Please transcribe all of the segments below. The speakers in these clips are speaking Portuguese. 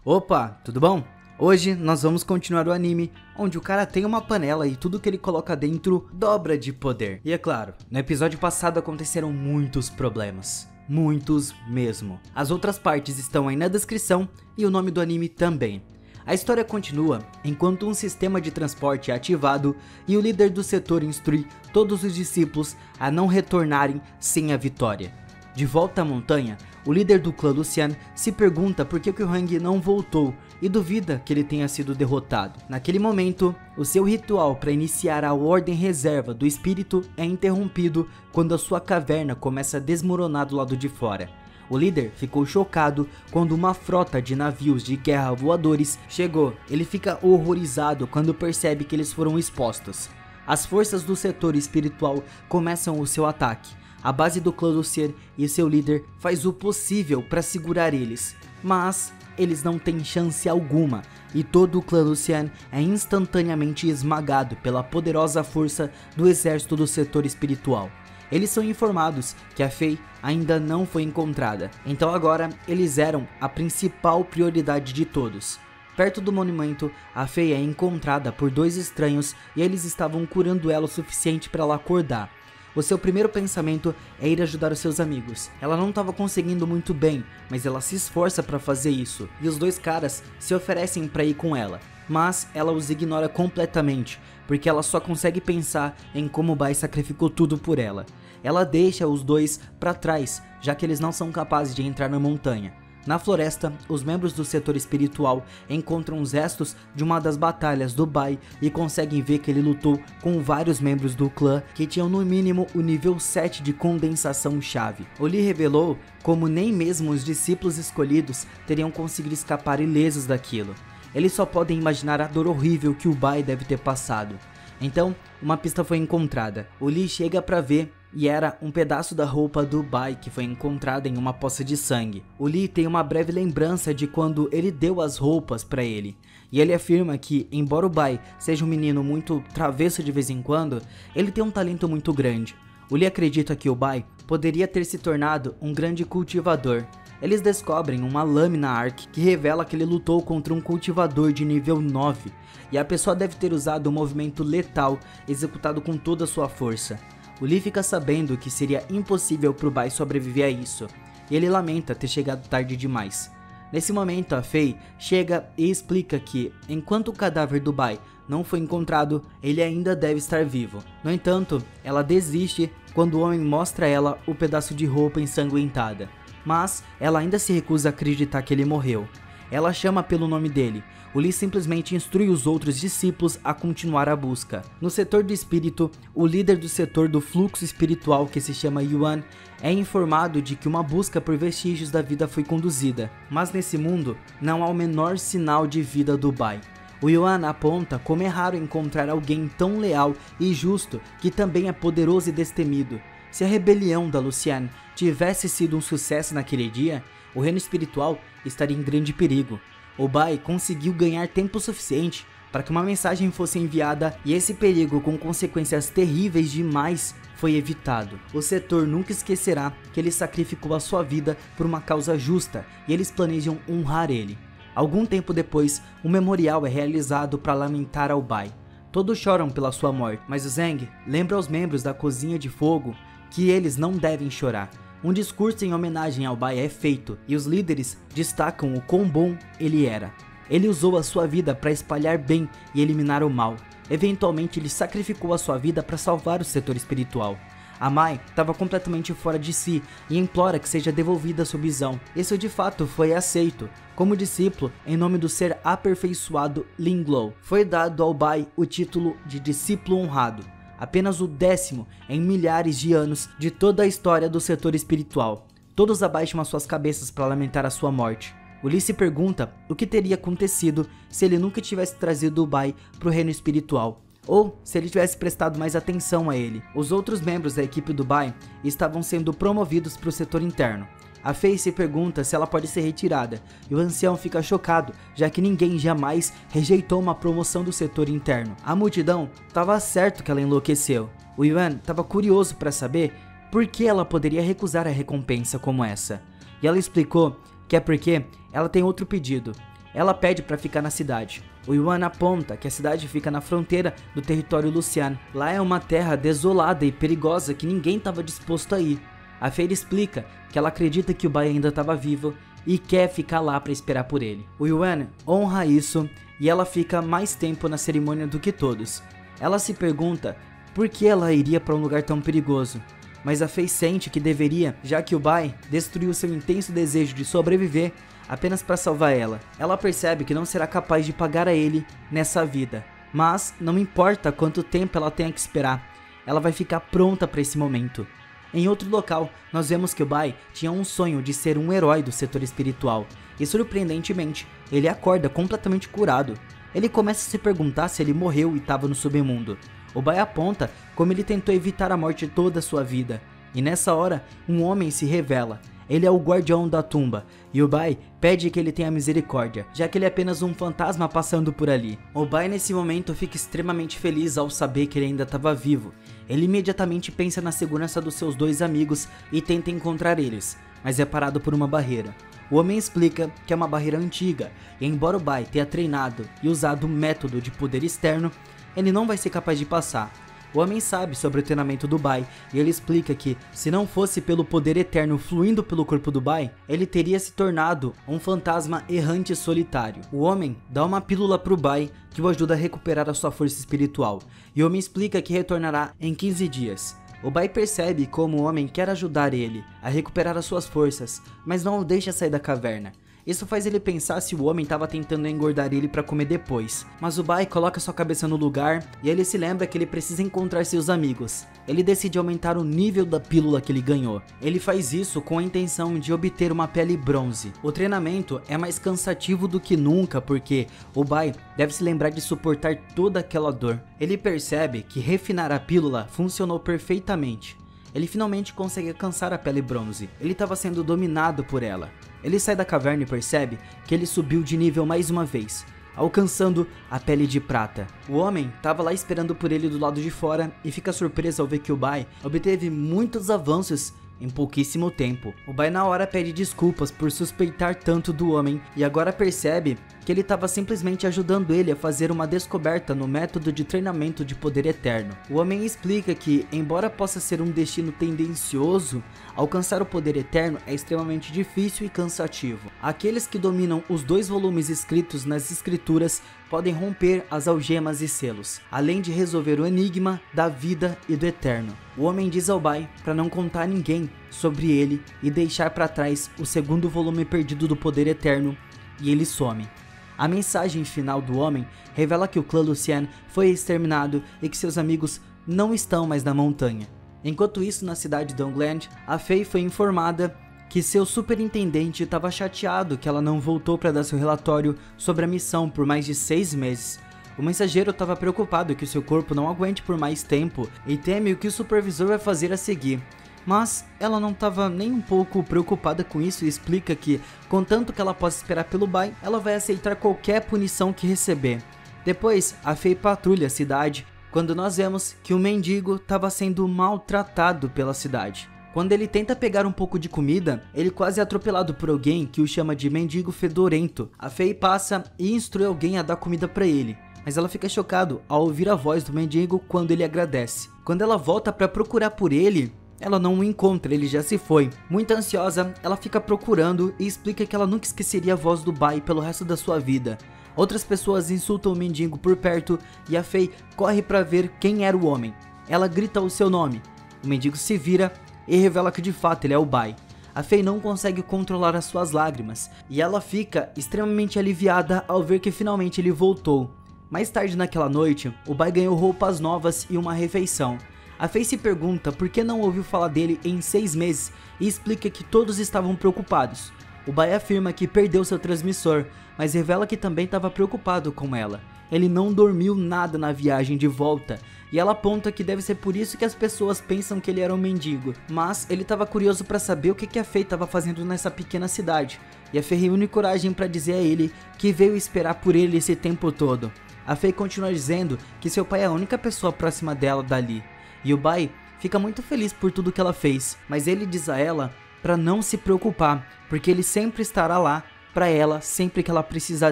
Opa, tudo bom? Hoje nós vamos continuar o anime, onde o cara tem uma panela e tudo que ele coloca dentro dobra de poder. E é claro, no episódio passado aconteceram muitos problemas. Muitos mesmo. As outras partes estão aí na descrição e o nome do anime também. A história continua enquanto um sistema de transporte é ativado e o líder do setor instrui todos os discípulos a não retornarem sem a vitória. De volta à montanha, o líder do clã Lucian se pergunta por que o Hwang não voltou e duvida que ele tenha sido derrotado. Naquele momento, o seu ritual para iniciar a ordem reserva do espírito é interrompido quando a sua caverna começa a desmoronar do lado de fora. O líder ficou chocado quando uma frota de navios de guerra voadores chegou. Ele fica horrorizado quando percebe que eles foram expostos. As forças do setor espiritual começam o seu ataque. A base do clã Lucian e seu líder faz o possível para segurar eles, mas eles não têm chance alguma e todo o clã Lucian é instantaneamente esmagado pela poderosa força do exército do setor espiritual. Eles são informados que a Fei ainda não foi encontrada, então agora eles eram a principal prioridade de todos. Perto do monumento, a Fei é encontrada por dois estranhos e eles estavam curando ela o suficiente para ela acordar. O seu primeiro pensamento é ir ajudar os seus amigos. Ela não estava conseguindo muito bem, mas ela se esforça para fazer isso. E os dois caras se oferecem para ir com ela, mas ela os ignora completamente, porque ela só consegue pensar em como Bai sacrificou tudo por ela. Ela deixa os dois para trás, já que eles não são capazes de entrar na montanha. Na floresta, os membros do setor espiritual encontram os restos de uma das batalhas do Bai e conseguem ver que ele lutou com vários membros do clã que tinham no mínimo o nível 7 de condensação chave. O Lee revelou como nem mesmo os discípulos escolhidos teriam conseguido escapar ilesos daquilo. Eles só podem imaginar a dor horrível que o Bai deve ter passado. Então, uma pista foi encontrada. O Lee chega para ver e era um pedaço da roupa do Bai que foi encontrada em uma poça de sangue. O Lee tem uma breve lembrança de quando ele deu as roupas para ele. E ele afirma que, embora o Bai seja um menino muito travesso de vez em quando, ele tem um talento muito grande. O Lee acredita que o Bai poderia ter se tornado um grande cultivador. Eles descobrem uma lâmina Arc que revela que ele lutou contra um cultivador de nível 9. E a pessoa deve ter usado um movimento letal executado com toda a sua força. O Lee fica sabendo que seria impossível pro Bai sobreviver a isso, e ele lamenta ter chegado tarde demais. Nesse momento a Fei chega e explica que, enquanto o cadáver do Bai não foi encontrado, ele ainda deve estar vivo. No entanto, ela desiste quando o homem mostra a ela o pedaço de roupa ensanguentada, mas ela ainda se recusa a acreditar que ele morreu. Ela chama pelo nome dele. O Lee simplesmente instrui os outros discípulos a continuar a busca. No setor do espírito, o líder do setor do fluxo espiritual, que se chama Yuan, é informado de que uma busca por vestígios da vida foi conduzida, mas nesse mundo não há o menor sinal de vida do Bai. O Yuan aponta como é raro encontrar alguém tão leal e justo que também é poderoso e destemido. Se a rebelião da Lucian tivesse sido um sucesso naquele dia, o reino espiritual estaria em grande perigo. O Bai conseguiu ganhar tempo suficiente para que uma mensagem fosse enviada e esse perigo com consequências terríveis demais foi evitado. O setor nunca esquecerá que ele sacrificou a sua vida por uma causa justa e eles planejam honrar ele. Algum tempo depois, um memorial é realizado para lamentar ao Bai. Todos choram pela sua morte, mas o Zhang lembra aos membros da Cozinha de Fogo que eles não devem chorar. Um discurso em homenagem ao Bai é feito e os líderes destacam o quão bom ele era. Ele usou a sua vida para espalhar bem e eliminar o mal. Eventualmente ele sacrificou a sua vida para salvar o setor espiritual. A Mai estava completamente fora de si e implora que seja devolvida sua visão. Isso de fato foi aceito. Como discípulo, em nome do ser aperfeiçoado Linglou, foi dado ao Bai o título de discípulo honrado. Apenas o 10º em milhares de anos de toda a história do setor espiritual. Todos abaixam as suas cabeças para lamentar a sua morte. O Lee se pergunta o que teria acontecido se ele nunca tivesse trazido o Bai para o reino espiritual, ou se ele tivesse prestado mais atenção a ele. Os outros membros da equipe do Bai estavam sendo promovidos para o setor interno. A Fei se pergunta se ela pode ser retirada, e o ancião fica chocado, já que ninguém jamais rejeitou uma promoção do setor interno. A multidão estava certo que ela enlouqueceu. O Yuan estava curioso para saber por que ela poderia recusar a recompensa como essa. E ela explicou que é porque ela tem outro pedido. Ela pede para ficar na cidade. O Yuan aponta que a cidade fica na fronteira do território Lucian. Lá é uma terra desolada e perigosa que ninguém estava disposto a ir. A Feira explica que ela acredita que o Bai ainda estava vivo e quer ficar lá para esperar por ele. O Yuan honra isso e ela fica mais tempo na cerimônia do que todos. Ela se pergunta por que ela iria para um lugar tão perigoso, mas a Fei sente que deveria, já que o Bai destruiu seu intenso desejo de sobreviver apenas para salvar ela. Ela percebe que não será capaz de pagar a ele nessa vida, mas não importa quanto tempo ela tenha que esperar, ela vai ficar pronta para esse momento. Em outro local, nós vemos que o Bai tinha um sonho de ser um herói do setor espiritual, e surpreendentemente, ele acorda completamente curado. Ele começa a se perguntar se ele morreu e estava no submundo. O Bai aponta como ele tentou evitar a morte toda a sua vida, e nessa hora, um homem se revela. Ele é o guardião da tumba, e o Bai pede que ele tenha misericórdia, já que ele é apenas um fantasma passando por ali. O Bai nesse momento fica extremamente feliz ao saber que ele ainda estava vivo. Ele imediatamente pensa na segurança dos seus dois amigos e tenta encontrar eles, mas é parado por uma barreira. O homem explica que é uma barreira antiga, e embora o Bai tenha treinado e usado um método de poder externo, ele não vai ser capaz de passar. O homem sabe sobre o treinamento do Bai e ele explica que, se não fosse pelo poder eterno fluindo pelo corpo do Bai, ele teria se tornado um fantasma errante solitário. O homem dá uma pílula pro Bai que o ajuda a recuperar a sua força espiritual, e o homem explica que retornará em 15 dias. O Bai percebe como o homem quer ajudar ele a recuperar as suas forças, mas não o deixa sair da caverna. Isso faz ele pensar se o homem estava tentando engordar ele para comer depois. Mas o Bai coloca sua cabeça no lugar e ele se lembra que ele precisa encontrar seus amigos. Ele decide aumentar o nível da pílula que ele ganhou. Ele faz isso com a intenção de obter uma pele bronze. O treinamento é mais cansativo do que nunca porque o Bai deve se lembrar de suportar toda aquela dor. Ele percebe que refinar a pílula funcionou perfeitamente. Ele finalmente consegue alcançar a pele bronze. Ele estava sendo dominado por ela. Ele sai da caverna e percebe que ele subiu de nível mais uma vez, alcançando a pele de prata. O homem estava lá esperando por ele do lado de fora e fica surpreso ao ver que o Bai obteve muitos avanços em pouquíssimo tempo. O Bai na hora pede desculpas por suspeitar tanto do homem e agora percebe que ele estava simplesmente ajudando ele a fazer uma descoberta no método de treinamento de poder eterno. O homem explica que, embora possa ser um destino tendencioso, alcançar o poder eterno é extremamente difícil e cansativo. Aqueles que dominam os 2 volumes escritos nas escrituras podem romper as algemas e selos, além de resolver o enigma da vida e do eterno. O homem diz ao Bai para não contar a ninguém sobre ele e deixar para trás o 2º volume perdido do poder eterno, e ele some. A mensagem final do homem revela que o clã Lucian foi exterminado e que seus amigos não estão mais na montanha. Enquanto isso, na cidade de Ongland, a Fei foi informada que seu superintendente estava chateado que ela não voltou para dar seu relatório sobre a missão por mais de 6 meses. O mensageiro estava preocupado que seu corpo não aguente por mais tempo e teme o que o supervisor vai fazer a seguir. Mas ela não estava nem um pouco preocupada com isso e explica que, contanto que ela possa esperar pelo Bai, ela vai aceitar qualquer punição que receber. Depois, a Fei patrulha a cidade quando nós vemos que o mendigo estava sendo maltratado pela cidade. Quando ele tenta pegar um pouco de comida, ele quase é atropelado por alguém que o chama de mendigo fedorento. A Fei passa e instrui alguém a dar comida para ele, mas ela fica chocada ao ouvir a voz do mendigo quando ele agradece. Quando ela volta para procurar por ele, ela não o encontra, ele já se foi. Muito ansiosa, ela fica procurando e explica que ela nunca esqueceria a voz do Bai pelo resto da sua vida. Outras pessoas insultam o mendigo por perto e a Fei corre para ver quem era o homem. Ela grita o seu nome. O mendigo se vira e revela que de fato ele é o Bai. A Fei não consegue controlar as suas lágrimas e ela fica extremamente aliviada ao ver que finalmente ele voltou. Mais tarde naquela noite, o Bai ganhou roupas novas e uma refeição. A Fei se pergunta por que não ouviu falar dele em 6 meses e explica que todos estavam preocupados. O Bai afirma que perdeu seu transmissor, mas revela que também estava preocupado com ela. Ele não dormiu nada na viagem de volta, e ela aponta que deve ser por isso que as pessoas pensam que ele era um mendigo. Mas ele estava curioso para saber o que a Fei estava fazendo nessa pequena cidade, e a Fei reúne coragem para dizer a ele que veio esperar por ele esse tempo todo. A Fei continua dizendo que seu pai é a única pessoa próxima dela dali. E o Bai fica muito feliz por tudo que ela fez, mas ele diz a ela para não se preocupar, porque ele sempre estará lá para ela sempre que ela precisar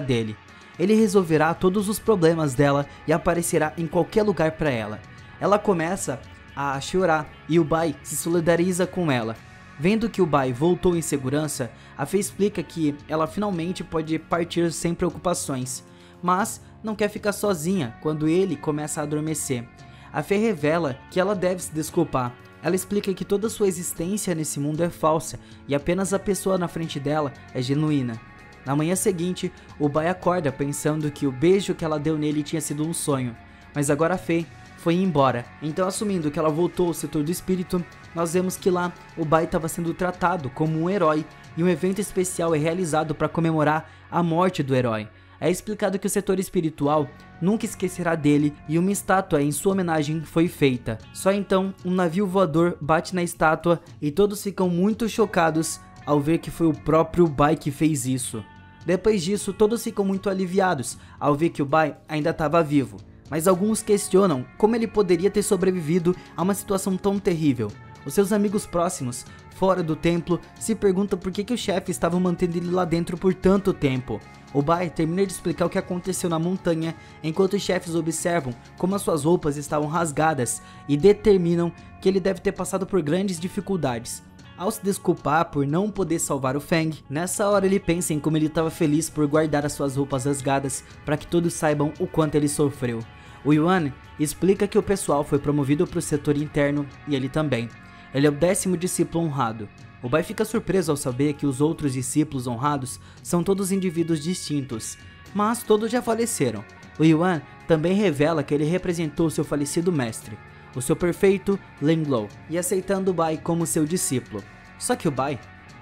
dele. Ele resolverá todos os problemas dela e aparecerá em qualquer lugar para ela. Ela começa a chorar e o Bai se solidariza com ela. Vendo que o Bai voltou em segurança, a Fei explica que ela finalmente pode partir sem preocupações, mas não quer ficar sozinha quando ele começa a adormecer. A Fei revela que ela deve se desculpar. Ela explica que toda sua existência nesse mundo é falsa e apenas a pessoa na frente dela é genuína. Na manhã seguinte, o Bai acorda pensando que o beijo que ela deu nele tinha sido um sonho, mas agora a Fei foi embora. Então, assumindo que ela voltou ao setor do espírito, nós vemos que lá o Bai estava sendo tratado como um herói e um evento especial é realizado para comemorar a morte do herói. É explicado que o setor espiritual nunca esquecerá dele e uma estátua em sua homenagem foi feita. Só então, um navio voador bate na estátua e todos ficam muito chocados ao ver que foi o próprio Bai que fez isso. Depois disso, todos ficam muito aliviados ao ver que o Bai ainda estava vivo. Mas alguns questionam como ele poderia ter sobrevivido a uma situação tão terrível. Os seus amigos próximos, fora do templo, se perguntam por que os chefes estavam mantendo ele lá dentro por tanto tempo. O Bai termina de explicar o que aconteceu na montanha, enquanto os chefes observam como as suas roupas estavam rasgadas e determinam que ele deve ter passado por grandes dificuldades. Ao se desculpar por não poder salvar o Feng, nessa hora ele pensa em como ele estava feliz por guardar as suas roupas rasgadas para que todos saibam o quanto ele sofreu. O Yuan explica que o pessoal foi promovido para o setor interno e ele também. Ele é o 10º discípulo honrado. O Bai fica surpreso ao saber que os outros discípulos honrados são todos indivíduos distintos, mas todos já faleceram. O Yuan também revela que ele representou seu falecido mestre, o seu perfeito Lenglou, e aceitando o Bai como seu discípulo. Só que o Bai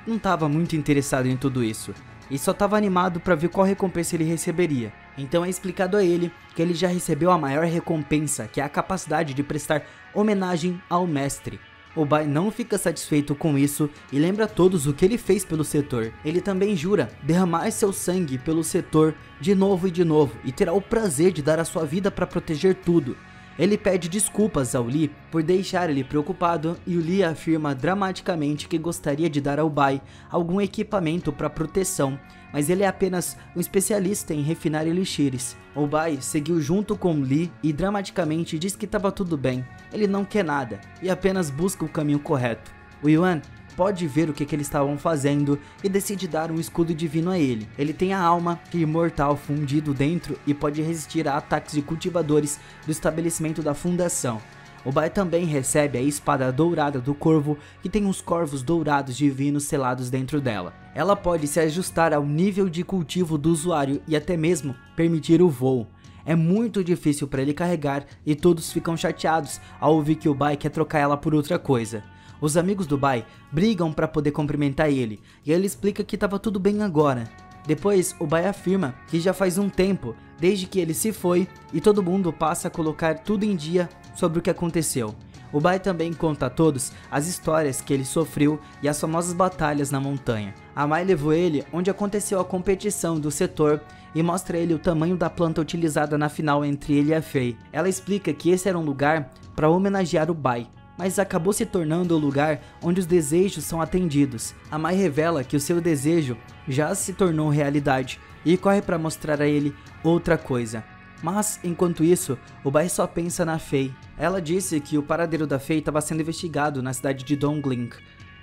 não estava muito interessado em tudo isso, e só estava animado para ver qual recompensa ele receberia. Então é explicado a ele que ele já recebeu a maior recompensa, que é a capacidade de prestar homenagem ao mestre. O Bai não fica satisfeito com isso e lembra a todos o que ele fez pelo setor. Ele também jura derramar seu sangue pelo setor de novo e terá o prazer de dar a sua vida para proteger tudo. Ele pede desculpas ao Li por deixar ele preocupado e o Li afirma dramaticamente que gostaria de dar ao Bai algum equipamento para proteção, mas ele é apenas um especialista em refinar elixires. O Bai seguiu junto com o Li e dramaticamente diz que estava tudo bem, ele não quer nada e apenas busca o caminho correto. O Yuan pode ver o que eles estavam fazendo e decide dar um escudo divino a ele. Ele tem a alma imortal fundido dentro e pode resistir a ataques de cultivadores do estabelecimento da fundação. O Bai também recebe a espada dourada do corvo, que tem os corvos dourados divinos selados dentro dela. Ela pode se ajustar ao nível de cultivo do usuário e até mesmo permitir o voo. É muito difícil para ele carregar e todos ficam chateados ao ouvir que o Bai quer trocar ela por outra coisa. Os amigos do Bai brigam para poder cumprimentar ele, e ele explica que estava tudo bem agora. Depois, o Bai afirma que já faz um tempo, desde que ele se foi, e todo mundo passa a colocar tudo em dia sobre o que aconteceu. O Bai também conta a todos as histórias que ele sofreu e as famosas batalhas na montanha. A Mai levou ele onde aconteceu a competição do setor e mostra a ele o tamanho da planta utilizada na final entre ele e a Fei. Ela explica que esse era um lugar para homenagear o Bai, mas acabou se tornando o lugar onde os desejos são atendidos. A Mai revela que o seu desejo já se tornou realidade e corre para mostrar a ele outra coisa. Mas, enquanto isso, o Bai só pensa na Fei. Ela disse que o paradeiro da Fei estava sendo investigado na cidade de Dongling.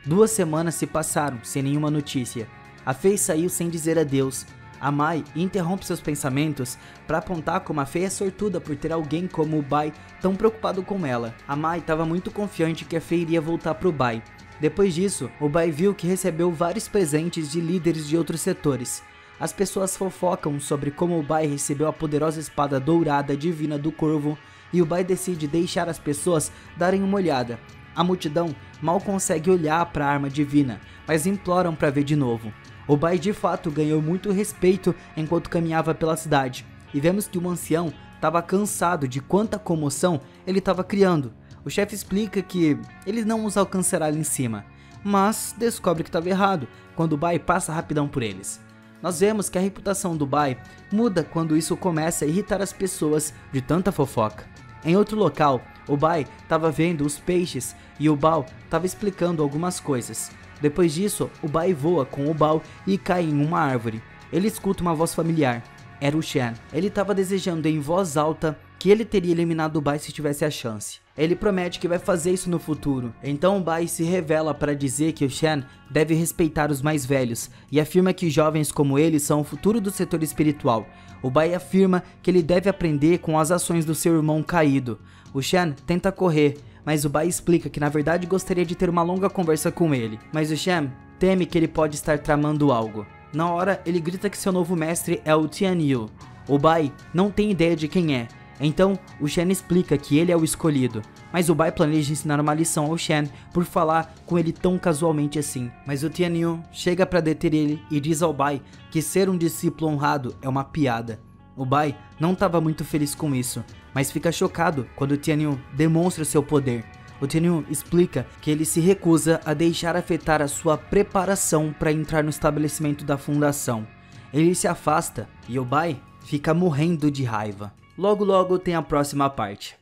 2 semanas se passaram sem nenhuma notícia. A Fei saiu sem dizer adeus. A Mai interrompe seus pensamentos para apontar como a Fei é sortuda por ter alguém como o Bai tão preocupado com ela. A Mai estava muito confiante que a Fei iria voltar pro Bai. Depois disso, o Bai viu que recebeu vários presentes de líderes de outros setores. As pessoas fofocam sobre como o Bai recebeu a poderosa espada dourada divina do corvo e o Bai decide deixar as pessoas darem uma olhada. A multidão mal consegue olhar para a arma divina, mas imploram para ver de novo. O Bai de fato ganhou muito respeito enquanto caminhava pela cidade, e vemos que o ancião estava cansado de quanta comoção ele estava criando. O chefe explica que ele não os alcançará ali em cima, mas descobre que estava errado quando o Bai passa rapidão por eles. Nós vemos que a reputação do Bai muda quando isso começa a irritar as pessoas de tanta fofoca. Em outro local, o Bai estava vendo os peixes e o Bao estava explicando algumas coisas. Depois disso, o Bai voa com o Bao e cai em uma árvore. Ele escuta uma voz familiar. Era o Shen. Ele estava desejando em voz alta que ele teria eliminado o Bai se tivesse a chance. Ele promete que vai fazer isso no futuro. Então o Bai se revela para dizer que o Shen deve respeitar os mais velhos e afirma que jovens como ele são o futuro do setor espiritual. O Bai afirma que ele deve aprender com as ações do seu irmão caído. O Shen tenta correr, mas o Bai explica que na verdade gostaria de ter uma longa conversa com ele. Mas o Shen teme que ele pode estar tramando algo. Na hora, ele grita que seu novo mestre é o Tianyu. O Bai não tem ideia de quem é. Então, o Shen explica que ele é o escolhido, mas o Bai planeja ensinar uma lição ao Shen por falar com ele tão casualmente assim. Mas o Tianyu chega para deter ele e diz ao Bai que ser um discípulo honrado é uma piada. O Bai não estava muito feliz com isso, mas fica chocado quando o Tianyu demonstra seu poder. O Tianyu explica que ele se recusa a deixar afetar a sua preparação para entrar no estabelecimento da fundação. Ele se afasta e o Bai fica morrendo de raiva. Logo tem a próxima parte.